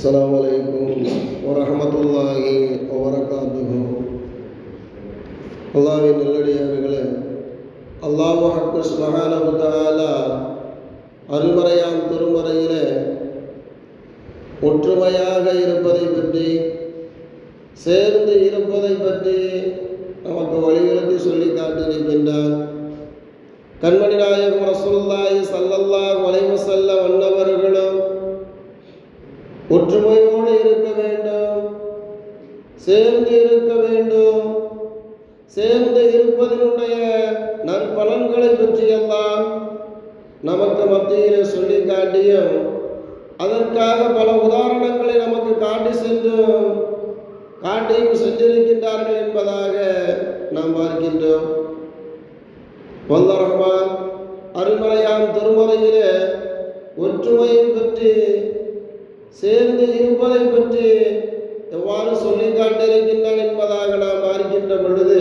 அஸ்ஸலாமு அலைக்கும் வரஹ்மத்துல்லாஹி வபரகாத்துஹு. அல்லாஹ்வின் நல்லடியார்களே, அல்லாஹ் சுப்ஹானஹு வ தஆலா அருள்மறையாம் திருமறையிலே ஒற்றுமையாக இருப்பதை பற்றி, சேர்ந்து இருப்பதை பற்றி நமக்கு வலியுறுத்தி சொல்லி காட்டியிருக்கின்றார். கண்மணி நாயகம் ரசூலுல்லாஹி ஸல்லல்லாஹு அலைஹி வஸல்லம் அன்னவர்களும் ஒற்றுமையோடு இருக்க வேண்டும், சேர்ந்து இருக்க வேண்டும். சேர்ந்து இருப்பதனுடைய நற்பலன்களை பற்றியெல்லாம் நமக்கு மத்தியில் சொல்லி காட்டியும், அதற்காக பல உதாரணங்களை நமக்கு காட்டியும் சென்றிருக்கின்றார்கள் என்பதாக நாம் பார்க்கின்றோம். வல்ல ரஹ்மான் அருள்மறையாம் திருமறையிலே ஒற்றுமையை பற்றி, சேர்ந்து இருப்பதை பற்றி எவ்வாறு சொல்லி காட்டியிருக்கின்றான் என்பதாக நாம் பார்க்கின்ற பொழுது,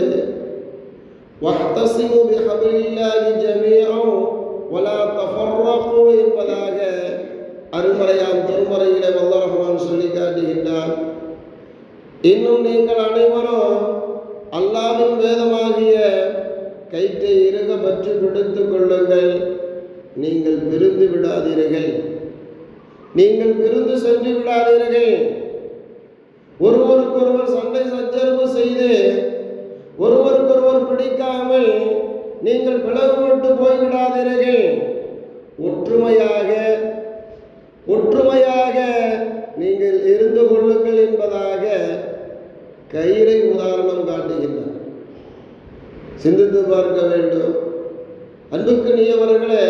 வஹ்தஸிமு பிஹப்லில்லாஹி ஜமீஅன் வலா தஃபர்ரகு என்பதாக அருள்மறையாம் திருமறையிலே வல்ல ரஹ்மான் சொல்லி காட்டுகின்றான். இன்னும் நீங்கள் அனைவரும் அல்லாஹ்வின் வேதமாகிய கயிற்றை இறுக பற்றி பிடித்துக் கொள்ளுங்கள், நீங்கள் பிரிந்து விடாதீர்கள், நீங்கள் பிரிந்து சென்று விடாதீர்கள். ஒருவருக்கொருவர் சண்டை சச்சரவு செய்து ஒருவருக்கொருவர் பிடிக்காமல் நீங்கள் பிளவுபட்டு போய்விடாதீர்கள். ஒற்றுமையாக நீங்கள் இருந்து கொள்ளுங்கள் என்பதாக கயிறை உதாரணம் காட்டுகின்றார். சிந்தித்து பார்க்க வேண்டும். அன்புக்குரியவர்களே,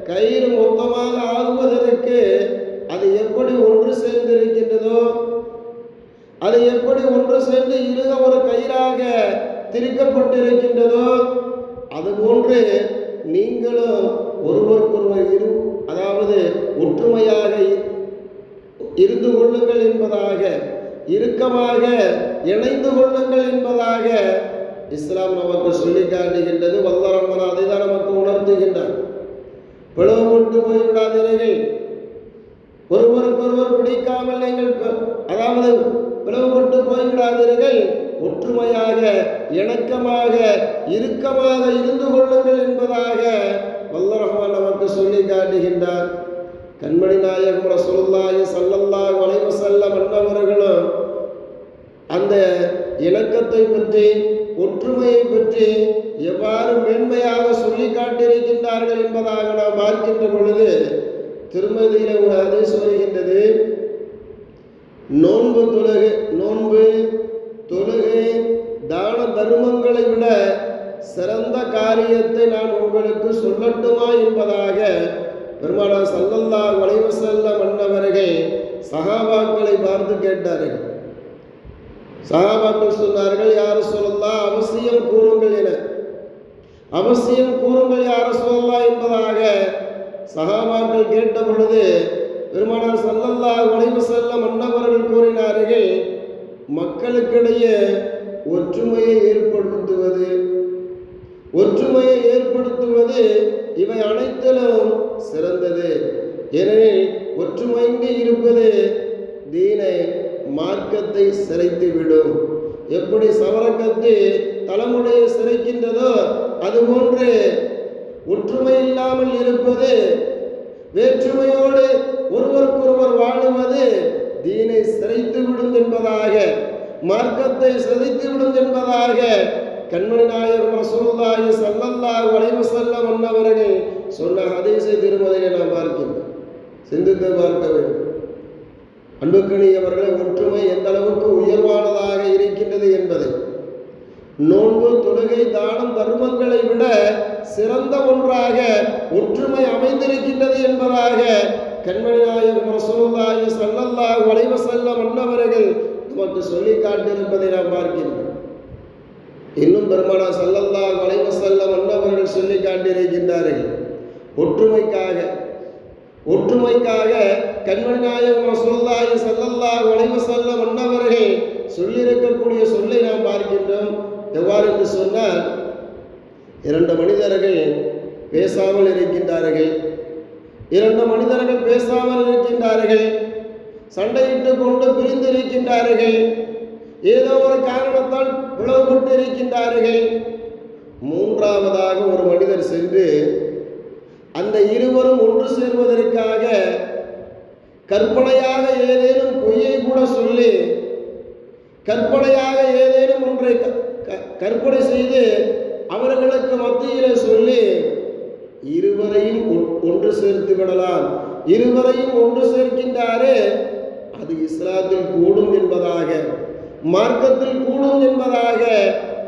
கயிறு மொத்தமாக ஆகுவதற்கு அது எப்படி ஒன்று சேர்ந்திருக்கின்றதோ, அது எப்படி ஒன்று சேர்ந்து இறுக ஒரு கயிறாக திரிக்கப்பட்டிருக்கின்றதோ, அதுபோன்று நீங்களும் ஒருவருக்கொருவர் அதாவது ஒற்றுமையாக இருந்து கொள்ளுங்கள் என்பதாக, இறுக்கமாக இணைந்து கொள்ளுங்கள் என்பதாக இஸ்லாம் நமக்கு சொல்லி காட்டுகின்றது. வல்ல ரஹ்மான் அதை தான் நமக்கு உணர்த்துகின்றார். பிளவுபட்டு போய்விடாதீர்கள், ஒருவருக்கொருவர் பிடிக்காமல் நீங்கள் அதாவது பிளவுபட்டு போய்விடாதீர்கள், ஒற்றுமையாக இணக்கமாக இறுக்கமாக இருந்து கொள்ளுங்கள் என்பதாக வல்ல ரஹ்மான் நமக்கு சொல்லி காட்டுகின்றார். கண்மணி நாயகம் ரசூலுல்லாஹி ஸல்லல்லாஹு அலைஹி வஸல்லம் அன்னவர்களும் அந்த இணக்கத்தை பற்றி, ஒற்றுமையை பற்றி எவ்வாறு மேன்மையாக சொல்லி காட்டியிருக்கின்றார்கள் என்பதாக நாம் பார்க்கின்ற பொழுது, திருமதியிலே ஒரு ஹதீஸ் வருகின்றது. நோன்பு தொழுகை தான தர்மங்களை விட சிறந்த காரியத்தை நான் உங்களுக்கு சொல்லட்டுமா என்பதாக பெருமானார் ஸல்லல்லாஹு அலைஹி வஸல்லம் அன்னவர்கள் சஹாபாக்களை பார்த்து கேட்டார்கள். சஹாபாக்கள் சொன்னார்கள், யா ரசூலல்லாஹ், அவசியம் கூறுங்கள் என. அவசியம் கூறுங்கள் யா ரசூலல்லாஹ் என்பதாக சஹாபாக்கள் கேட்ட பொழுது பெருமானார் ஸல்லல்லாஹு அலைஹி வஸல்லம் அன்னவர்கள் கூறினார்கள், மக்களுக்கிடையே ஒற்றுமையை ஏற்படுத்துவது இவை அனைத்திலும் சிறந்தது. ஏனெனில் ஒற்றுமையின்றி இருப்பது தீனை, மார்க்கத்தை சிரைத்துவிடும். எப்படி சவரக்கத்து தலைமுறையை சிரைக்கின்றதோ அதுபோன்று ஒற்றுமை இல்லாமல் இருப்பது, வேற்றுமையோடு ஒருவருக்கொருவர் வாழுவது தீனை சிரைத்துவிடும் என்பதாக, மார்க்கத்தை சிதைத்துவிடும் என்பதாக கண்மணி நாயகம் ரசூலுல்லாஹி ஸல்லல்லாஹு அலைஹி வஸல்லம் அன்னவர்கள் சொன்ன ஹதீஸை திருமதியிலே நாம் பார்க்கின்றோம். சிந்தித்து பார்க்க வேண்டும். அன்புக்குரியவர்களே, ஒற்றுமை எந்த அளவுக்கு உயர்வானதாக இருக்கின்றது என்பதை, நோன்பு தொழுகை தானம் தர்மங்களை விட சிறந்த ஒன்றாக ஒற்றுமை அமைந்திருக்கின்றது என்பதாக கண்மணி நாயகம் ரசூலுல்லாஹி ஸல்லல்லாஹு அலைஹி வஸல்லம் அன்னவர்கள் நமக்கு சொல்லி காட்டியிருப்பதை நாம் பார்க்கின்றோம். இன்னும் பெருமானார் ஸல்லல்லாஹு அலைஹி வஸல்லம் அன்னவர்கள் சொல்லி காட்டியிருக்கின்றார்கள். ஒற்றுமைக்காக கண்மணி நாயகம் ரசூலுல்லாஹி ஸல்லல்லாஹு அலைஹி வஸல்லம் அன்னவர்கள் சொல்லியிருக்கக்கூடிய சொல்லை நாம் பார்க்கின்றோம். எவ்வாறு என்று சொன்னால், 2 மனிதர்கள் பேசாமல் இருக்கின்றார்கள். சண்டையிட்டு கொண்டு பிரிந்திருக்கின்றார்கள். ஏதோ ஒரு காரணத்தால் பிளவுபட்டு இருக்கின்றார்கள். மூன்றாவதாக ஒரு மனிதர் சென்று அந்த இருவரும் ஒன்று சேர்வதற்காக கற்பனையாக ஏதேனும் பொய்யை கூட சொல்லி, கற்பனையாக ஏதேனும் ஒன்றை கற்பனை செய்து அவர்களுக்கு மத்தியிலே சொல்லி இருவரையும் ஒன்று சேர்த்து விடலாம், இருவரையும் ஒன்று சேர்க்கின்றாரே அது இஸ்லாத்தில் கூடும் என்பதாக, மார்க்கத்தில் கூடும் என்பதாக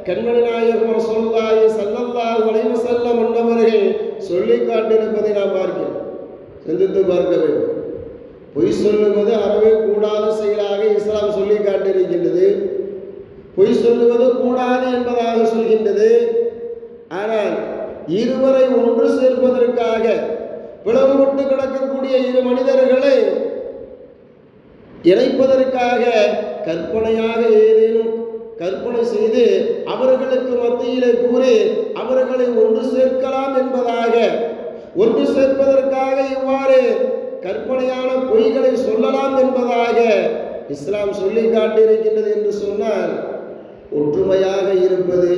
கண்மணி நாயகம் ரசூலுல்லாஹி ஸல்லல்லாஹு அலைஹி வஸல்லம் அன்னவர்கள் சொல்லி காட்டியிருப்பதை நாம் பார்க்கிறோம். சிந்தித்து பார்க்க வேண்டும். பொய் சொல்லுவது அறவே கூடாத செயலாக இஸ்லாம் சொல்லி காட்டியிருக்கின்றது. பொய் சொல்லுவது கூடாது என்பதாக சொல்கின்றது. ஆனால் இருவரை ஒன்று சேர்ப்பதற்காக பிளவுபட்டு கிடக்கக்கூடிய இரு மனிதர்களை இணைப்பதற்காக கற்பனையாக ஏதேனும் கற்பனை செய்து அவர்களுக்கு மத்தியிலே கூறி அவர்களை ஒன்று சேர்க்கலாம் என்பதாக, ஒன்று சேர்ப்பதற்காக இவ்வாறு கற்பனையான பொய்களை சொல்லலாம் என்பதாக இஸ்லாம் சொல்லி காட்டியிருக்கின்றது என்று சொன்னால், ஒற்றுமையாக இருப்பது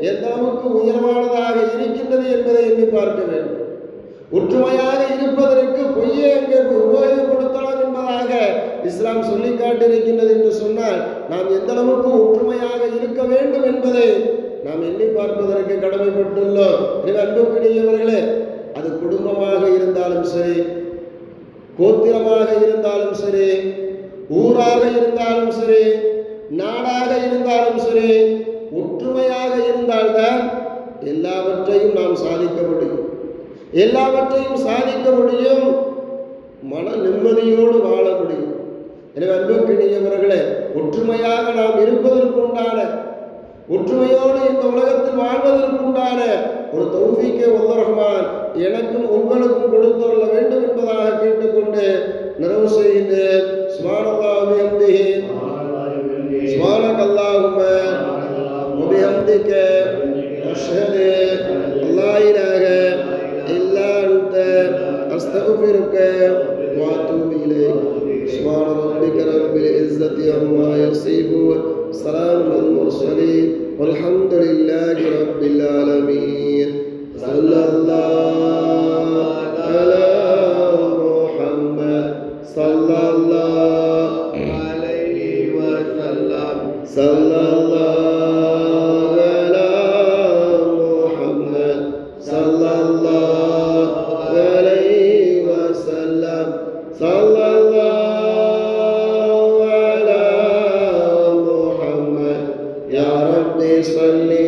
எந்த அளவுக்கு உயர்வானதாக இருக்கின்றது என்பதை எண்ணி பார்க்க வேண்டும். ஒற்றுமையாக இருப்பதற்கு பொய்யை அங்கே உபயோகப்படுத்தலாம் என்பதாக இஸ்லாம் சொல்லி காட்டியிருக்கின்றது என்று சொன்னால், நாம் எந்த அளவுக்கு ஒற்றுமையாக இருக்க வேண்டும் என்பதை நாம் எண்ணி பார்ப்பதற்கு கடமைப்பட்டுள்ளோம். அன்புக்குரியவர்களே, அது குடும்பமாக இருந்தாலும் சரி, கோத்திரமாக இருந்தாலும் சரி, ஊராக இருந்தாலும் சரி, நாடாக இருந்தாலும் சரி, ஒற்றுமையாக இருந்தால்தான் எல்லாவற்றையும் நாம் சாதிக்க முடியும். எல்லாவற்றையும் சாதிக்க முடியும், மன நிம்மதியோடு வாழ முடியும். எனவே அன்புக்குரியவர்களே, ஒற்றுமையாக நாம் இருப்பதற்குண்டான, ஒற்றுமையோடு இந்த உலகத்தில் வாழ்வதற்குண்டான ஒரு தௌஃபீக்கை வல்ல ரஹ்மான் எனக்கும் உங்களுக்கும் கொடுத்துள்ள வேண்டும் என்பதாக கேட்டுக்கொண்டு நிறைவு செய்கின்றேன். சுப்ஹானல்லாஹி வ பிஹம்திஹி, சுப்ஹானக்கல்லாஹும்ம வ பிஹம்திக, அஷ்ஹது அல்லா இலாஹ இல்லா அன்த, அஸ்தக்ஃபிருக வ அத்தூபு இலைக். சுப்ஹான ரப்பிக ரப்பில் இஸ்ஸத்தி அம்மா யசிஃபூன், ஸலாமுன் அலல் முர்ஸலீன், வல்ஹம்துலில்லாஹி ரப்பில் ஆலமீன். ஸல்லல்லாஹு அலா முஹம்மத் ஸல்லல்லாஹு அலைஹி வஸல்லம், ஸல்லல்லாஹு அலா முஹம்மத் ஸல்லல்லாஹு அலைஹி வஸல்லம், ஸல்லல்லாஹு அலா முஹம்மத். யா ரப்பி ஸல்லி